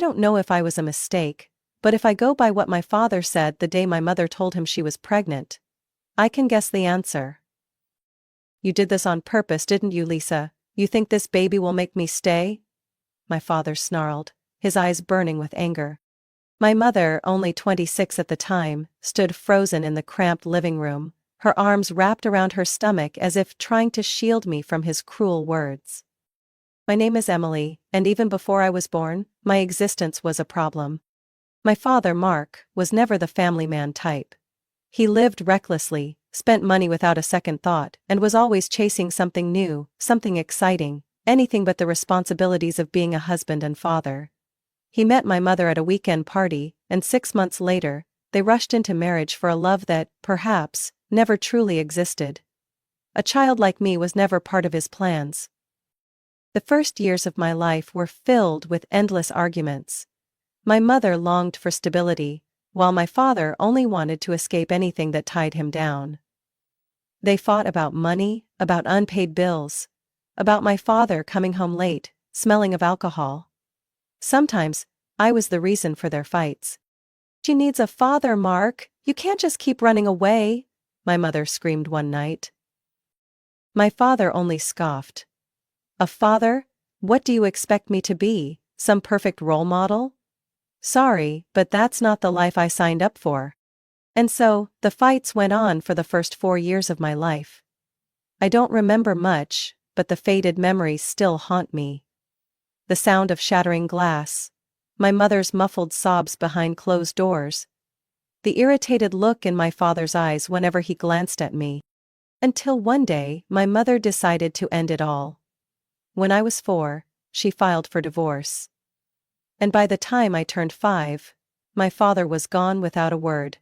don't know if I was a mistake, but if I go by what my father said the day my mother told him she was pregnant, I can guess the answer. You did this on purpose, didn't you, Lisa? You think this baby will make me stay? My father snarled, his eyes burning with anger. My mother, only 26 at the time, stood frozen in the cramped living room, her arms wrapped around her stomach as if trying to shield me from his cruel words. My name is Emily, and even before I was born, my existence was a problem. My father, Mark, was never the family man type. He lived recklessly, spent money without a second thought, and was always chasing something new, something exciting, anything but the responsibilities of being a husband and father. He met my mother at a weekend party, and 6 months later, they rushed into marriage for a love that, perhaps, never truly existed. A child like me was never part of his plans. The first years of my life were filled with endless arguments. My mother longed for stability, while my father only wanted to escape anything that tied him down. They fought about money, about unpaid bills, about my father coming home late, smelling of alcohol. Sometimes, I was the reason for their fights. She needs a father, Mark. You can't just keep running away, my mother screamed one night. My father only scoffed. A father? What do you expect me to be, some perfect role model? Sorry, but that's not the life I signed up for. And so, the fights went on for the first 4 years of my life. I don't remember much, but the faded memories still haunt me. The sound of shattering glass, my mother's muffled sobs behind closed doors, the irritated look in my father's eyes whenever he glanced at me. Until one day, my mother decided to end it all. When I was 4, she filed for divorce. And by the time I turned 5, my father was gone without a word.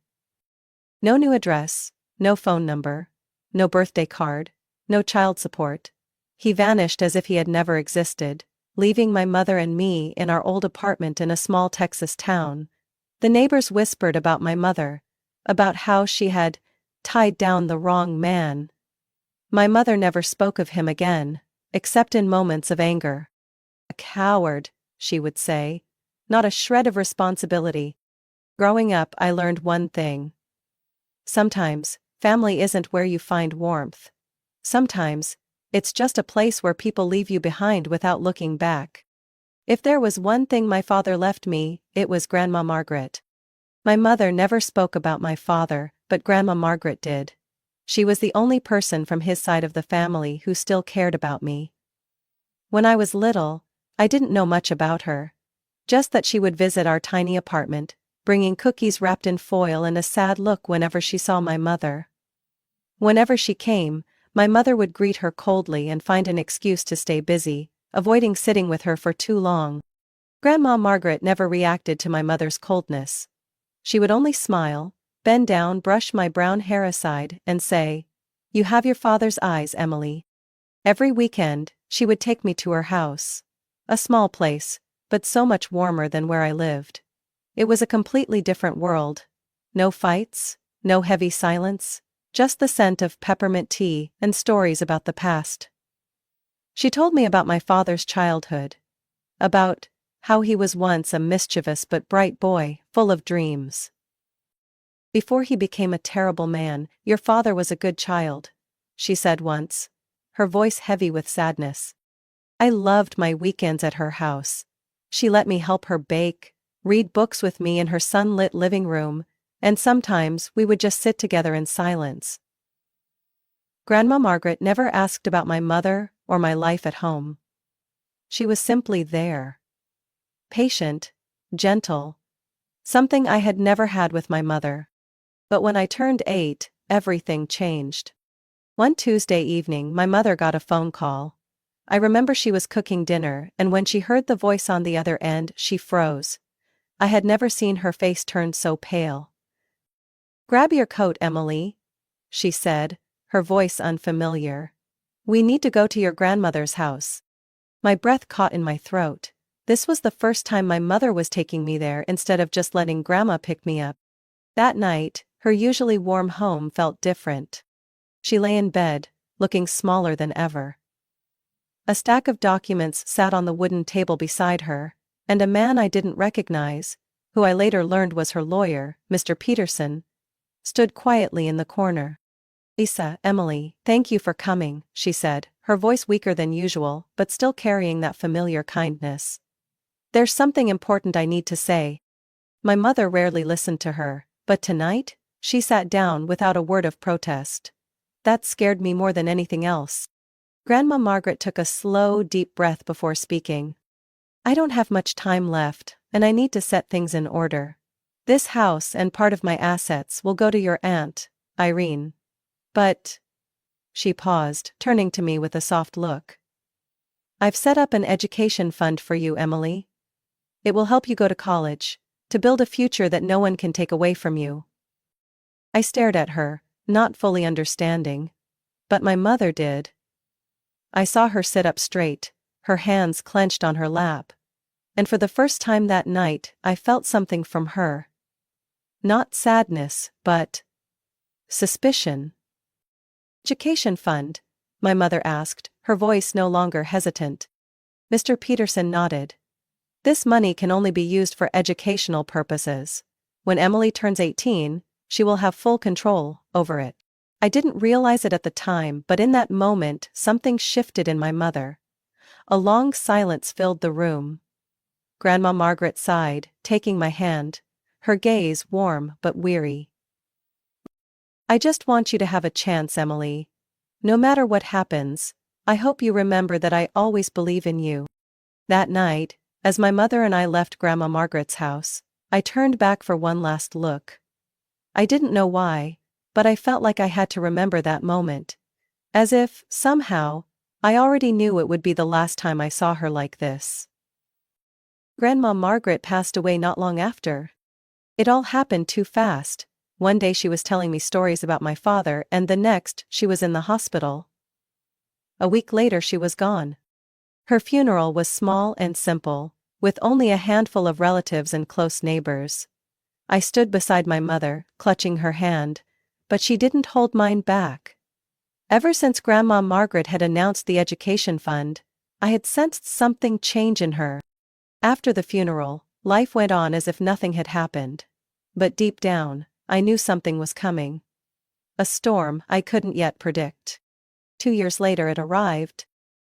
No new address, no phone number, no birthday card, no child support. He vanished as if he had never existed, leaving my mother and me in our old apartment in a small Texas town. The neighbors whispered about my mother, about how she had tied down the wrong man. My mother never spoke of him again, except in moments of anger. A coward, she would say, not a shred of responsibility. Growing up, I learned one thing. Sometimes, family isn't where you find warmth. Sometimes, it's just a place where people leave you behind without looking back. If there was one thing my father left me, it was Grandma Margaret. My mother never spoke about my father, but Grandma Margaret did. She was the only person from his side of the family who still cared about me. When I was little, I didn't know much about her. Just that she would visit our tiny apartment, bringing cookies wrapped in foil and a sad look whenever she saw my mother. Whenever she came, my mother would greet her coldly and find an excuse to stay busy, avoiding sitting with her for too long. Grandma Margaret never reacted to my mother's coldness. She would only smile, bend down, brush my brown hair aside, and say, "You have your father's eyes, Emily." Every weekend, she would take me to her house. A small place, but so much warmer than where I lived. It was a completely different world. No fights, no heavy silence, just the scent of peppermint tea and stories about the past. She told me about my father's childhood. About how he was once a mischievous but bright boy, full of dreams. "Before he became a terrible man, your father was a good child," she said once, her voice heavy with sadness. I loved my weekends at her house. She let me help her bake, read books with me in her sunlit living room, and sometimes we would just sit together in silence. Grandma Margaret never asked about my mother or my life at home. She was simply there. Patient, gentle. Something I had never had with my mother. But when I turned 8, everything changed. One Tuesday evening, my mother got a phone call. I remember she was cooking dinner, and when she heard the voice on the other end, she froze. I had never seen her face turn so pale. "Grab your coat, Emily," she said, her voice unfamiliar. "We need to go to your grandmother's house." My breath caught in my throat. This was the first time my mother was taking me there instead of just letting Grandma pick me up. That night, her usually warm home felt different. She lay in bed, looking smaller than ever. A stack of documents sat on the wooden table beside her, and a man I didn't recognize, who I later learned was her lawyer, Mr. Peterson, stood quietly in the corner. "Lisa, Emily, thank you for coming," she said, her voice weaker than usual, but still carrying that familiar kindness. "There's something important I need to say." My mother rarely listened to her, but tonight, she sat down without a word of protest. That scared me more than anything else. Grandma Margaret took a slow, deep breath before speaking. "I don't have much time left, and I need to set things in order. This house and part of my assets will go to your aunt, Irene. But—" she paused, turning to me with a soft look. "I've set up an education fund for you, Emily. It will help you go to college, to build a future that no one can take away from you." I stared at her, not fully understanding. But my mother did. I saw her sit up straight, her hands clenched on her lap. And for the first time that night, I felt something from her. Not sadness, but suspicion. "Education fund?" my mother asked, her voice no longer hesitant. Mr. Peterson nodded. "This money can only be used for educational purposes. When Emily turns 18, she will have full control over it." I didn't realize it at the time, but in that moment, something shifted in my mother. A long silence filled the room. Grandma Margaret sighed, taking my hand, her gaze warm but weary. "I just want you to have a chance, Emily. No matter what happens, I hope you remember that I always believe in you." That night, as my mother and I left Grandma Margaret's house, I turned back for one last look. I didn't know why, but I felt like I had to remember that moment. As if, somehow, I already knew it would be the last time I saw her like this. Grandma Margaret passed away not long after. It all happened too fast. One day she was telling me stories about my father, and the next she was in the hospital. A week later she was gone. Her funeral was small and simple, with only a handful of relatives and close neighbors. I stood beside my mother, clutching her hand, but she didn't hold mine back. Ever since Grandma Margaret had announced the education fund, I had sensed something change in her. After the funeral, life went on as if nothing had happened. But deep down, I knew something was coming. A storm I couldn't yet predict. 2 years later it arrived.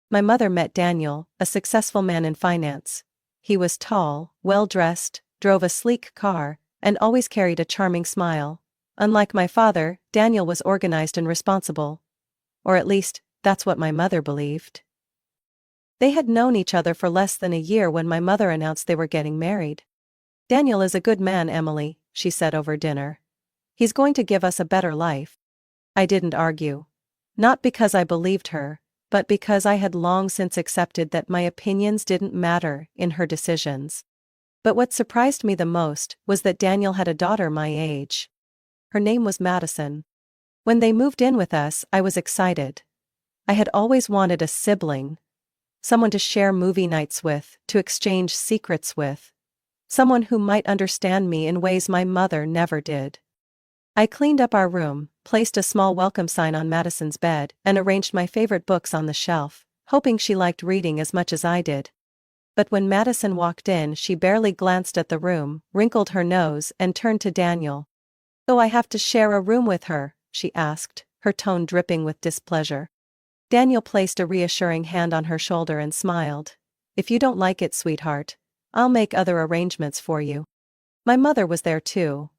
My mother met Daniel, a successful man in finance. He was tall, well-dressed, drove a sleek car, and always carried a charming smile. Unlike my father, Daniel was organized and responsible. Or at least, that's what my mother believed. They had known each other for less than a year when my mother announced they were getting married. "Daniel is a good man, Emily," she said over dinner. "He's going to give us a better life." I didn't argue. Not because I believed her, but because I had long since accepted that my opinions didn't matter in her decisions. But what surprised me the most was that Daniel had a daughter my age. Her name was Madison. When they moved in with us, I was excited. I had always wanted a sibling. Someone to share movie nights with, to exchange secrets with. Someone who might understand me in ways my mother never did. I cleaned up our room, placed a small welcome sign on Madison's bed, and arranged my favorite books on the shelf, hoping she liked reading as much as I did. But when Madison walked in, she barely glanced at the room, wrinkled her nose, and turned to Daniel. "Oh, I have to share a room with her?" she asked, her tone dripping with displeasure. Daniel placed a reassuring hand on her shoulder and smiled. "If you don't like it, sweetheart, I'll make other arrangements for you." My mother was there too.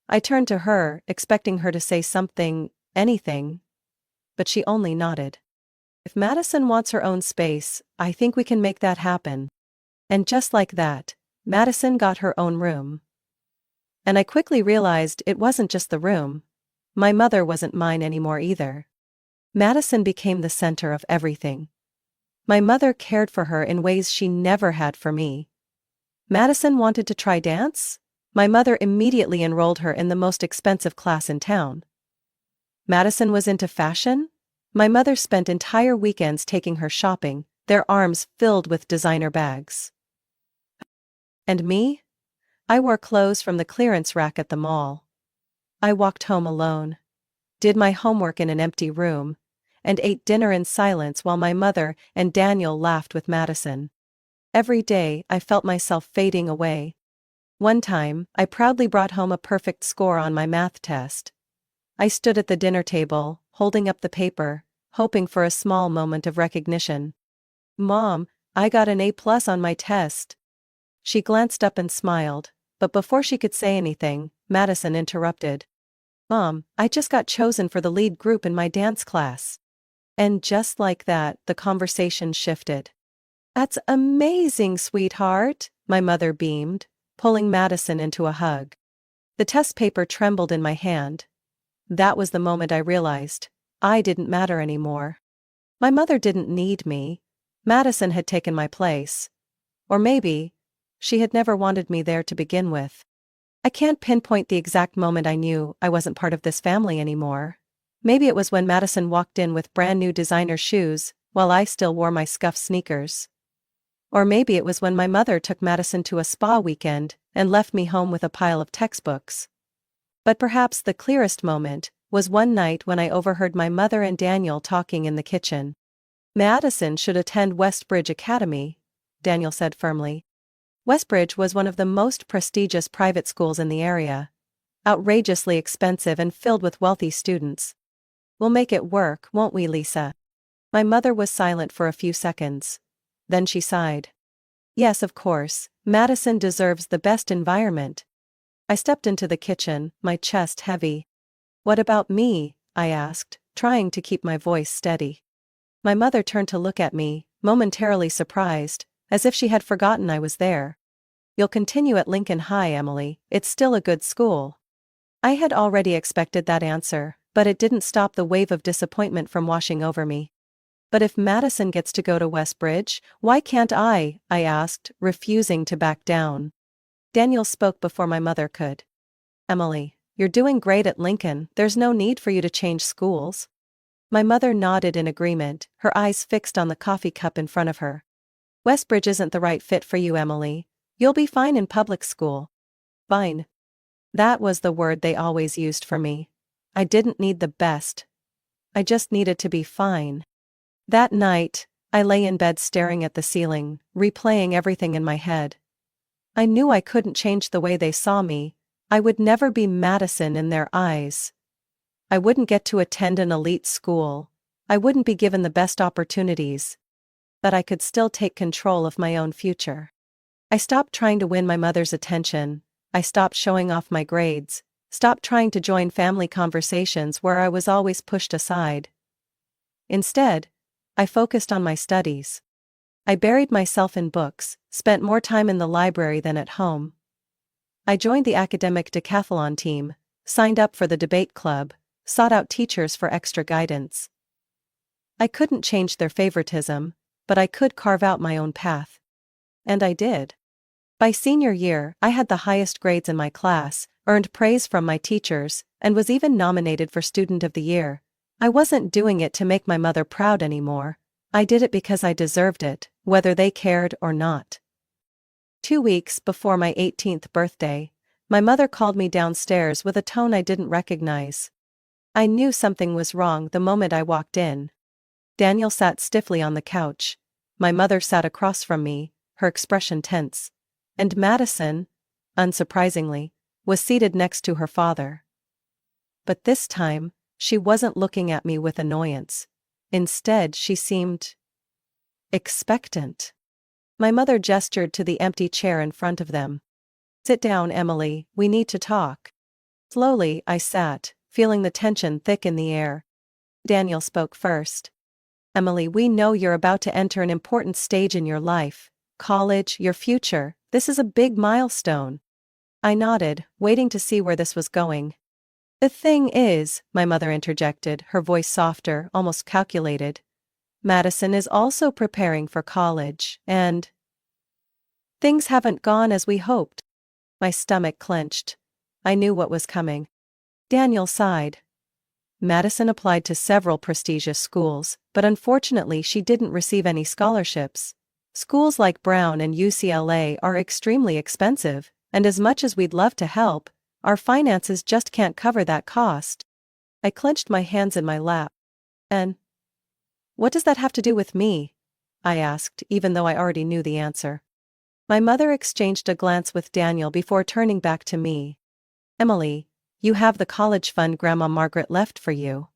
I turned to her, expecting her to say something, anything. But she only nodded. "If Madison wants her own space, I think we can make that happen." And just like that, Madison got her own room. And I quickly realized it wasn't just the room. My mother wasn't mine anymore either. Madison became the center of everything. My mother cared for her in ways she never had for me. Madison wanted to try dance? My mother immediately enrolled her in the most expensive class in town. Madison was into fashion? My mother spent entire weekends taking her shopping, their arms filled with designer bags. And me? I wore clothes from the clearance rack at the mall. I walked home alone, did my homework in an empty room, and ate dinner in silence while my mother and Daniel laughed with Madison. Every day, I felt myself fading away. One time, I proudly brought home a perfect score on my math test. I stood at the dinner table, holding up the paper, hoping for a small moment of recognition. "Mom, I got an A+ on my test." She glanced up and smiled, but before she could say anything, Madison interrupted. "Mom, I just got chosen for the lead group in my dance class." And just like that, the conversation shifted. "That's amazing, sweetheart," my mother beamed, pulling Madison into a hug. The test paper trembled in my hand. That was the moment I realized I didn't matter anymore. My mother didn't need me. Madison had taken my place. Or maybe, she had never wanted me there to begin with. I can't pinpoint the exact moment I knew I wasn't part of this family anymore. Maybe it was when Madison walked in with brand new designer shoes, while I still wore my scuffed sneakers. Or maybe it was when my mother took Madison to a spa weekend and left me home with a pile of textbooks. But perhaps the clearest moment was one night when I overheard my mother and Daniel talking in the kitchen. "Madison should attend Westbridge Academy," Daniel said firmly. Westbridge was one of the most prestigious private schools in the area. Outrageously expensive and filled with wealthy students. "We'll make it work, won't we, Lisa?" My mother was silent for a few seconds. Then she sighed. "Yes, of course, Madison deserves the best environment." I stepped into the kitchen, my chest heavy. "What about me?" I asked, trying to keep my voice steady. My mother turned to look at me, momentarily surprised, as if she had forgotten I was there. "You'll continue at Lincoln High, Emily, it's still a good school." I had already expected that answer, but it didn't stop the wave of disappointment from washing over me. "But if Madison gets to go to Westbridge, why can't I?" I asked, refusing to back down. Daniel spoke before my mother could. "Emily, you're doing great at Lincoln, there's no need for you to change schools." My mother nodded in agreement, her eyes fixed on the coffee cup in front of her. "Westbridge isn't the right fit for you, Emily. You'll be fine in public school." Fine. That was the word they always used for me. I didn't need the best. I just needed to be fine. That night, I lay in bed staring at the ceiling, replaying everything in my head. I knew I couldn't change the way they saw me. I would never be Madison in their eyes. I wouldn't get to attend an elite school. I wouldn't be given the best opportunities. But I could still take control of my own future. I stopped trying to win my mother's attention. I stopped showing off my grades. Stopped trying to join family conversations where I was always pushed aside. Instead, I focused on my studies. I buried myself in books, spent more time in the library than at home. I joined the academic decathlon team, signed up for the debate club, sought out teachers for extra guidance. I couldn't change their favoritism, but I could carve out my own path. And I did. By senior year, I had the highest grades in my class, earned praise from my teachers, and was even nominated for Student of the Year. I wasn't doing it to make my mother proud anymore. I did it because I deserved it, whether they cared or not. 2 weeks before my 18th birthday, my mother called me downstairs with a tone I didn't recognize. I knew something was wrong the moment I walked in. Daniel sat stiffly on the couch. My mother sat across from me, her expression tense. And Madison, unsurprisingly, was seated next to her father. But this time, she wasn't looking at me with annoyance. Instead, she seemed expectant. My mother gestured to the empty chair in front of them. "Sit down, Emily, we need to talk." Slowly, I sat, feeling the tension thick in the air. Daniel spoke first. "Emily, we know you're about to enter an important stage in your life. College, your future, this is a big milestone." I nodded, waiting to see where this was going. "The thing is," my mother interjected, her voice softer, almost calculated, "Madison is also preparing for college, and things haven't gone as we hoped." My stomach clenched. I knew what was coming. Daniel sighed. "Madison applied to several prestigious schools, but unfortunately she didn't receive any scholarships. Schools like Brown and UCLA are extremely expensive, and as much as we'd love to help, our finances just can't cover that cost." I clenched my hands in my lap. "And what does that have to do with me?" I asked, even though I already knew the answer. My mother exchanged a glance with Daniel before turning back to me. Emily, you have the college fund Grandma Margaret left for you.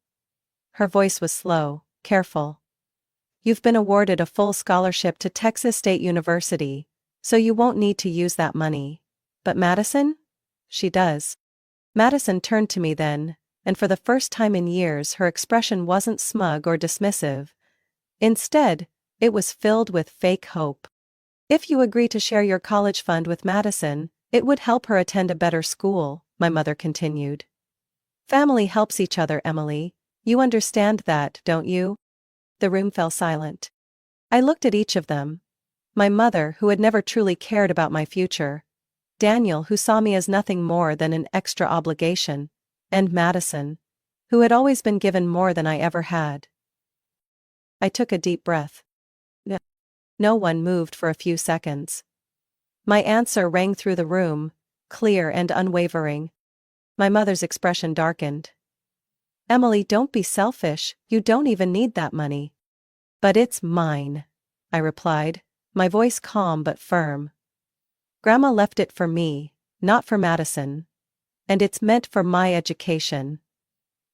Her voice was slow, careful. You've been awarded a full scholarship to Texas State University, so you won't need to use that money. But Madison? She does. Madison turned to me then, and for the first time in years her expression wasn't smug or dismissive. Instead, it was filled with fake hope. If you agree to share your college fund with Madison, it would help her attend a better school, my mother continued. Family helps each other, Emily. You understand that, don't you? The room fell silent. I looked at each of them. My mother, who had never truly cared about my future. Daniel, who saw me as nothing more than an extra obligation. And Madison, who had always been given more than I ever had. I took a deep breath. No one moved for a few seconds. My answer rang through the room, clear and unwavering. My mother's expression darkened. Emily, don't be selfish, you don't even need that money. But it's mine, I replied, my voice calm but firm. Grandma left it for me, not for Madison. And it's meant for my education.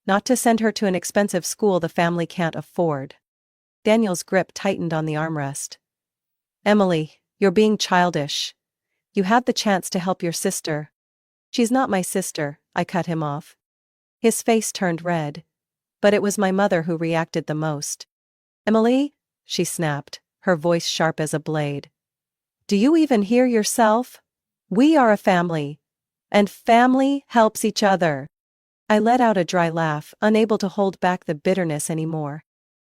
Not to send her to an expensive school the family can't afford. Daniel's grip tightened on the armrest. Emily, you're being childish. You had the chance to help your sister. She's not my sister, I cut him off. His face turned red. But it was my mother who reacted the most. Emily, she snapped, her voice sharp as a blade. Do you even hear yourself? We are a family. And family helps each other. I let out a dry laugh, unable to hold back the bitterness anymore.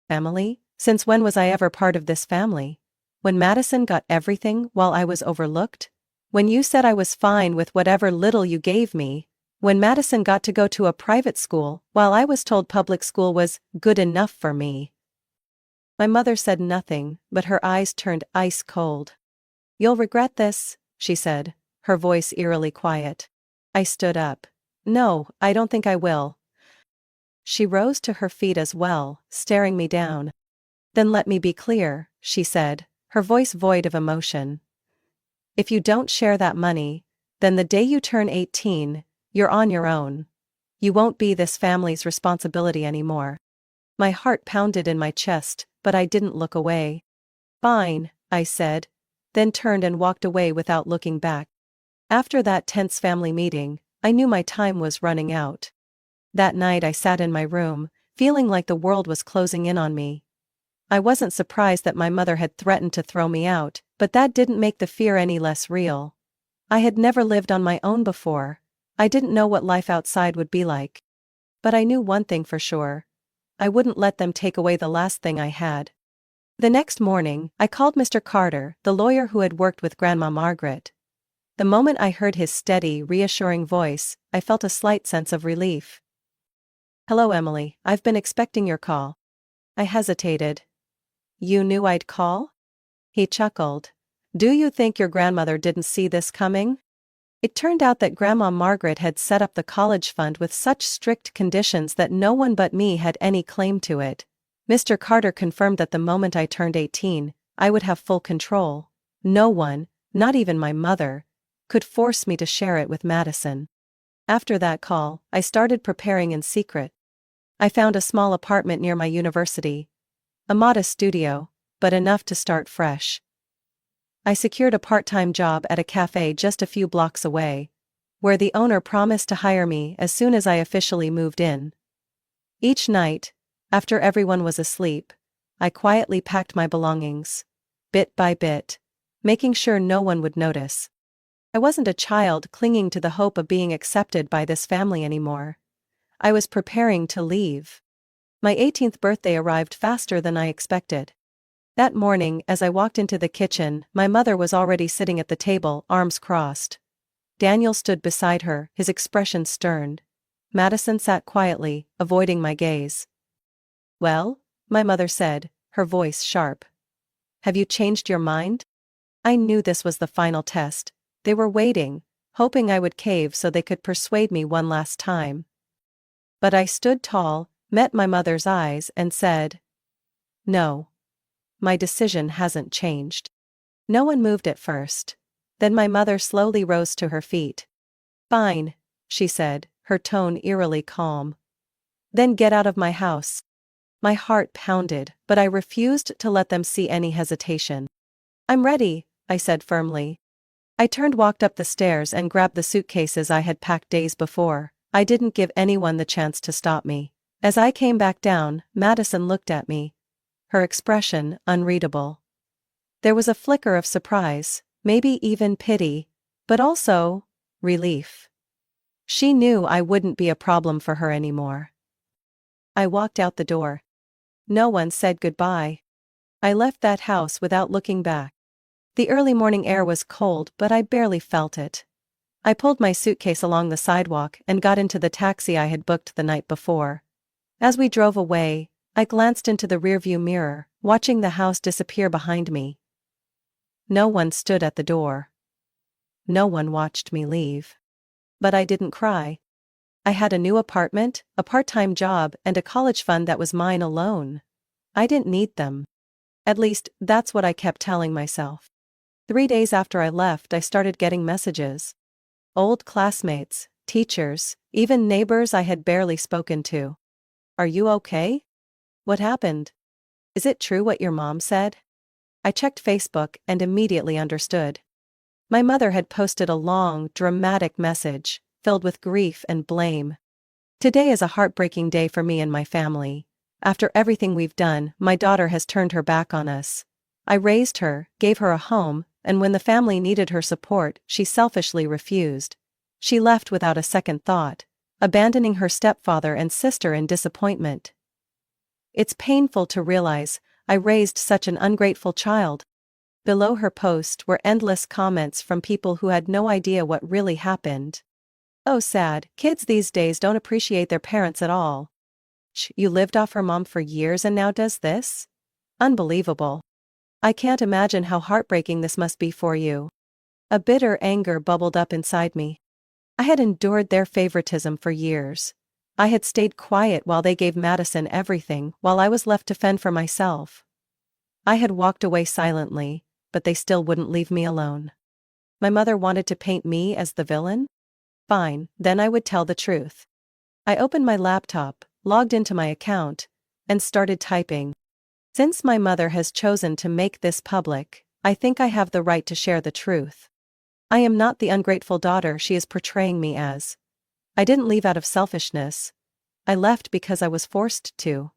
Family? Since when was I ever part of this family? When Madison got everything while I was overlooked? When you said I was fine with whatever little you gave me? When Madison got to go to a private school while I was told public school was good enough for me? My mother said nothing, but her eyes turned ice cold. You'll regret this, she said, her voice eerily quiet. I stood up. No, I don't think I will. She rose to her feet as well, staring me down. Then let me be clear, she said, her voice void of emotion. If you don't share that money, then the day you turn 18, you're on your own. You won't be this family's responsibility anymore. My heart pounded in my chest, but I didn't look away. Fine, I said, then turned and walked away without looking back. After that tense family meeting, I knew my time was running out. That night I sat in my room, feeling like the world was closing in on me. I wasn't surprised that my mother had threatened to throw me out, but that didn't make the fear any less real. I had never lived on my own before. I didn't know what life outside would be like. But I knew one thing for sure. I wouldn't let them take away the last thing I had. The next morning, I called Mr. Carter, the lawyer who had worked with Grandma Margaret. The moment I heard his steady, reassuring voice, I felt a slight sense of relief. Hello, Emily, I've been expecting your call. I hesitated. You knew I'd call? He chuckled. Do you think your grandmother didn't see this coming? It turned out that Grandma Margaret had set up the college fund with such strict conditions that no one but me had any claim to it. Mr. Carter confirmed that the moment I turned 18, I would have full control. No one, not even my mother, could force me to share it with Madison. After that call, I started preparing in secret. I found a small apartment near my university. A modest studio, but enough to start fresh. I secured a part-time job at a cafe just a few blocks away, where the owner promised to hire me as soon as I officially moved in. Each night, after everyone was asleep, I quietly packed my belongings, bit by bit, making sure no one would notice. I wasn't a child clinging to the hope of being accepted by this family anymore. I was preparing to leave. My 18th birthday arrived faster than I expected. That morning, as I walked into the kitchen, my mother was already sitting at the table, arms crossed. Daniel stood beside her, his expression stern. Madison sat quietly, avoiding my gaze. Well, my mother said, her voice sharp. Have you changed your mind? I knew this was the final test. They were waiting, hoping I would cave so they could persuade me one last time. But I stood tall, met my mother's eyes and said, No. my decision hasn't changed. No one moved at first. Then my mother slowly rose to her feet. Fine, she said, her tone eerily calm. Then get out of my house. My heart pounded, but I refused to let them see any hesitation. I'm ready, I said firmly. I walked up the stairs and grabbed the suitcases I had packed days before. I didn't give anyone the chance to stop me. As I came back down, Madison looked at me. Her expression unreadable. There was a flicker of surprise, maybe even pity, but also relief. She knew I wouldn't be a problem for her anymore. I walked out the door. No one said goodbye. I left that house without looking back. The early morning air was cold, but I barely felt it. I pulled my suitcase along the sidewalk and got into the taxi I had booked the night before. As we drove away, I glanced into the rearview mirror, watching the house disappear behind me. No one stood at the door. No one watched me leave. But I didn't cry. I had a new apartment, a part-time job, and a college fund that was mine alone. I didn't need them. At least, that's what I kept telling myself. 3 days after I left, I started getting messages. Old classmates, teachers, even neighbors I had barely spoken to. Are you okay? What happened? Is it true what your mom said? I checked Facebook and immediately understood. My mother had posted a long, dramatic message, filled with grief and blame. Today is a heartbreaking day for me and my family. After everything we've done, my daughter has turned her back on us. I raised her, gave her a home, and when the family needed her support, she selfishly refused. She left without a second thought, abandoning her stepfather and sister in disappointment. It's painful to realize I raised such an ungrateful child. Below her post were endless comments from people who had no idea what really happened. Oh, sad, kids these days don't appreciate their parents at all. You lived off her mom for years and now does this? Unbelievable. I can't imagine how heartbreaking this must be for you. A bitter anger bubbled up inside me. I had endured their favoritism for years. I had stayed quiet while they gave Madison everything, while I was left to fend for myself. I had walked away silently, but they still wouldn't leave me alone. My mother wanted to paint me as the villain? Fine, then I would tell the truth. I opened my laptop, logged into my account, and started typing. Since my mother has chosen to make this public, I think I have the right to share the truth. I am not the ungrateful daughter she is portraying me as. I didn't leave out of selfishness. I left because I was forced to.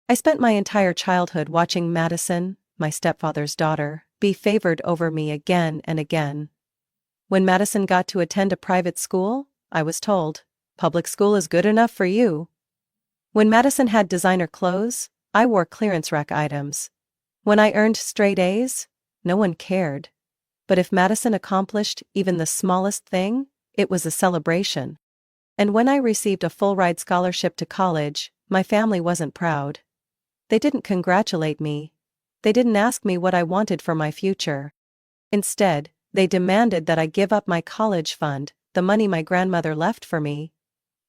I spent my entire childhood watching Madison, my stepfather's daughter, be favored over me again and again. When Madison got to attend a private school, I was told, "Public school is good enough for you." When Madison had designer clothes, I wore clearance rack items. When I earned straight A's, no one cared. But if Madison accomplished even the smallest thing, it was a celebration. And when I received a full-ride scholarship to college, my family wasn't proud. They didn't congratulate me. They didn't ask me what I wanted for my future. Instead, they demanded that I give up my college fund, the money my grandmother left for me,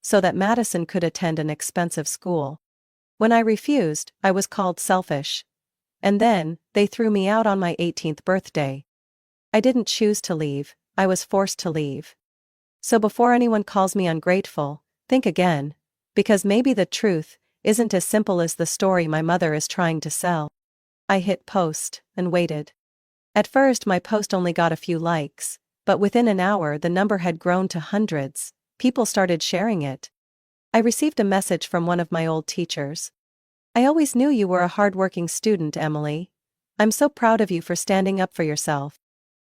so that Madison could attend an expensive school. When I refused, I was called selfish. And then, they threw me out on my 18th birthday. I didn't choose to leave, I was forced to leave. So before anyone calls me ungrateful, think again, because maybe the truth isn't as simple as the story my mother is trying to sell. I hit post, and waited. At first my post only got a few likes, but within an hour the number had grown to hundreds. People started sharing it. I received a message from one of my old teachers. "I always knew you were a hard-working student, Emily. I'm so proud of you for standing up for yourself."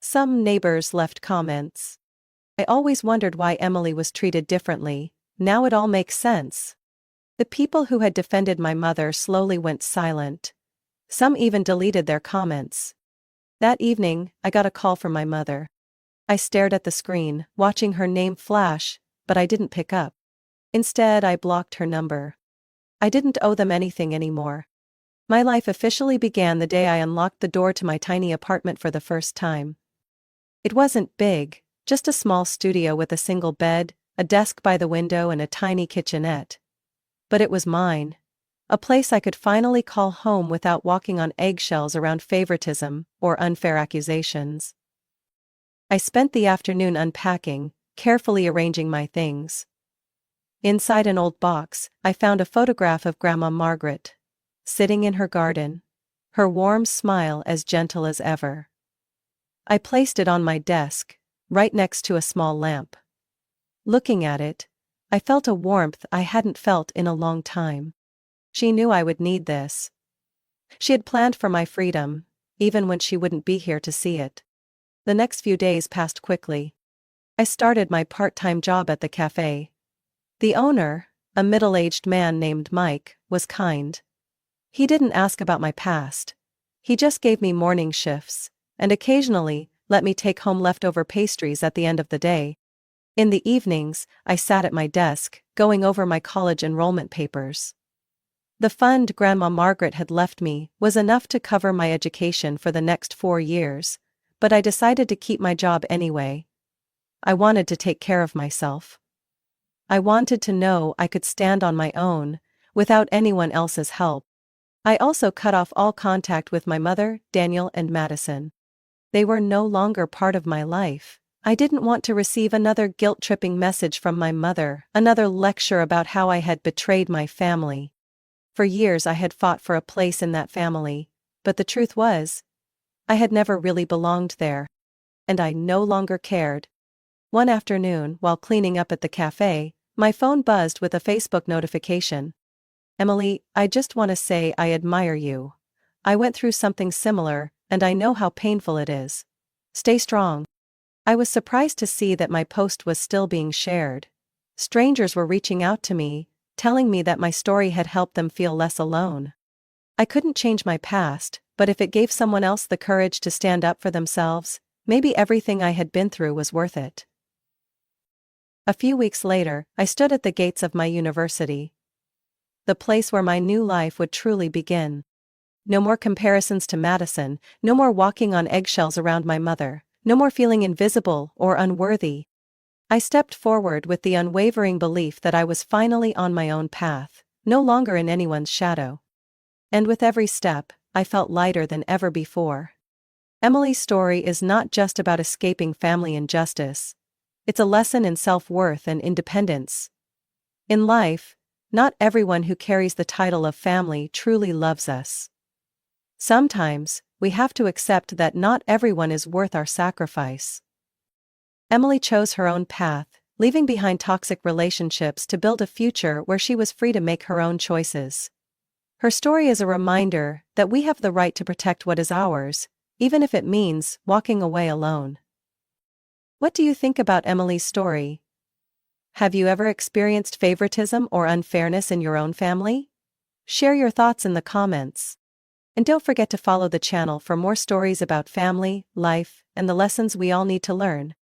Some neighbors left comments. "I always wondered why Emily was treated differently. Now it all makes sense." The people who had defended my mother slowly went silent. Some even deleted their comments. That evening, I got a call from my mother. I stared at the screen, watching her name flash, but I didn't pick up. Instead, I blocked her number. I didn't owe them anything anymore. My life officially began the day I unlocked the door to my tiny apartment for the first time. It wasn't big, just a small studio with a single bed, a desk by the window and a tiny kitchenette. But it was mine. A place I could finally call home without walking on eggshells around favoritism or unfair accusations. I spent the afternoon unpacking, carefully arranging my things. Inside an old box, I found a photograph of Grandma Margaret, sitting in her garden, her warm smile as gentle as ever. I placed it on my desk, right next to a small lamp. Looking at it, I felt a warmth I hadn't felt in a long time. She knew I would need this. She had planned for my freedom, even when she wouldn't be here to see it. The next few days passed quickly. I started my part-time job at the cafe. The owner, a middle-aged man named Mike, was kind. He didn't ask about my past. He just gave me morning shifts, and occasionally let me take home leftover pastries at the end of the day. In the evenings, I sat at my desk, going over my college enrollment papers. The fund Grandma Margaret had left me was enough to cover my education for the next 4 years, but I decided to keep my job anyway. I wanted to take care of myself. I wanted to know I could stand on my own, without anyone else's help. I also cut off all contact with my mother, Daniel, and Madison. They were no longer part of my life. I didn't want to receive another guilt-tripping message from my mother, another lecture about how I had betrayed my family. For years I had fought for a place in that family, but the truth was, I had never really belonged there. And I no longer cared. One afternoon, while cleaning up at the cafe, my phone buzzed with a Facebook notification. "Emily, I just want to say I admire you. I went through something similar, and I know how painful it is. Stay strong." I was surprised to see that my post was still being shared. Strangers were reaching out to me, telling me that my story had helped them feel less alone. I couldn't change my past, but if it gave someone else the courage to stand up for themselves, maybe everything I had been through was worth it. A few weeks later, I stood at the gates of my university. The place where my new life would truly begin. No more comparisons to Madison, no more walking on eggshells around my mother, no more feeling invisible or unworthy. I stepped forward with the unwavering belief that I was finally on my own path, no longer in anyone's shadow. And with every step, I felt lighter than ever before. Emily's story is not just about escaping family injustice. It's a lesson in self-worth and independence. In life, not everyone who carries the title of family truly loves us. Sometimes, we have to accept that not everyone is worth our sacrifice. Emily chose her own path, leaving behind toxic relationships to build a future where she was free to make her own choices. Her story is a reminder that we have the right to protect what is ours, even if it means walking away alone. What do you think about Emily's story? Have you ever experienced favoritism or unfairness in your own family? Share your thoughts in the comments. And don't forget to follow the channel for more stories about family, life, and the lessons we all need to learn.